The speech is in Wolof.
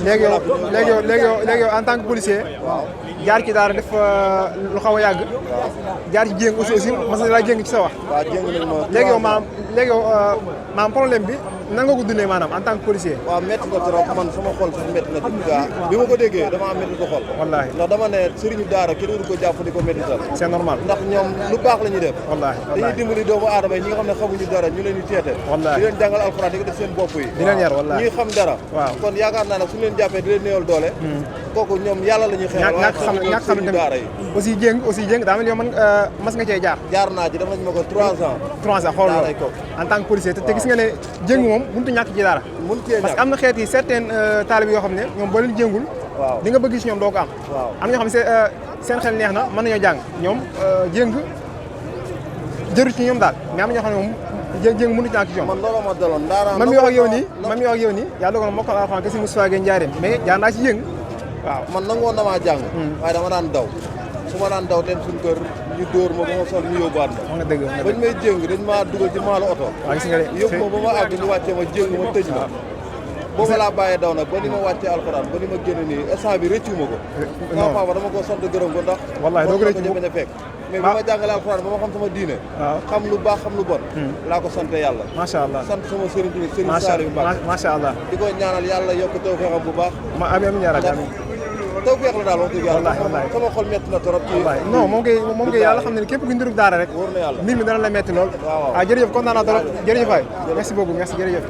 léegi yow en tant que policier. waaw jaar ci daara def lu xaw a yàgg. jaar ci jéng aussi mas na laa jéng ci sa wax. waaw jéng nañ ma. léegi yow maanaam problème bi nan nga ko dundee maanaam en tant que policier. waaw métti na trop man sama xol sax métti na depuis bi ma ko déggee dama am métti ko xol. wallaahi ndax dama ne sëriñu daara kenn du ko jàpp di ko méttital. c'est normal ndax ñoom lu baax la ñuy def. wallaahi dañuy dimbali doomu aadama yi ñi nga xam ne xamuñu dara ñu leen di teete. wallaahi di leen jàngal alxuraan di ko def seen bopp yi. di leen yar wallaahi ñuy xam dara. waaw kon yaakaar naa ne suñu leen jàppee di leen néewal doole. kooku ñoom yàlla la ñuy xeexal. ñàkk xam sëriñu daara yi. aussi jéng daa mel ni yow man mas nga cee jaar. jaar naa ci def nañ ma ko 3 ans. 3 ans xool loolu en tant que policier te gis nga ne jéng moom mënut a ñàkk ci dara. parce que am na xeet yi certains talibé yoo xam ne ñoom boo leen jéngul. waaw di nga bëgg ci ñoom doo ko am. waaw am na ñoo xam ne seen xel neex na mën nañoo jàng ñoom jéng jëru ci ñoom daal mais am na ñoo xam ne moom jéng mënut a ñàkk ci ñoom. man loolu ma daloon ndaaraan man mi wax ak yow nii man mi wax ak yow nii yàlla dogal na mokkal alxuraan ke si Moustapha Gueye Ndiarème mais jaar naa ci jéng waaw man nangoon damaa jàng waaye dama daan daw su ma daan daw dem suñu kër ñu dóor ma ba ma sol ñu yóbbuwaat ma. wax nga dëgg bañ may jéng dañ maa dugal ci maalu oto. waaw gis nga de yóbbu ma ba ma àgg ñu wàccee ma jéng ma tëj ma. boobu laa bàyyee daw nag ba ni ma wàccee alxuraan ba ni ma génn nii instant bi rëccu ma ko. non papa dama ko sant gërëm ko ndax. wallaay doo ko rëccu bañ a fekk. mais ba ma jàngalee alxuraan ba ma xam sama diine. waaw xam lu baax xam lu bon. laa ko sant yàlla. macha allah sant sama sëriñ bi sëriñ Saliou Mbacke. macha allah di ko ñaanal yàlla yokk tawfeexam bu baax. amiin yaa rabbi amiin tawfeex la daal wax dëgg yàlla. wallaahi sama xol métti na trop. non moom ngay yàlla xam ne képp ku ndirub daara rek. wóor na yàlla mbir mi dana la métti lool. waaw jërëjëf kontaan naa trop jërëjëf waay merci beaucoup merci jërëjëf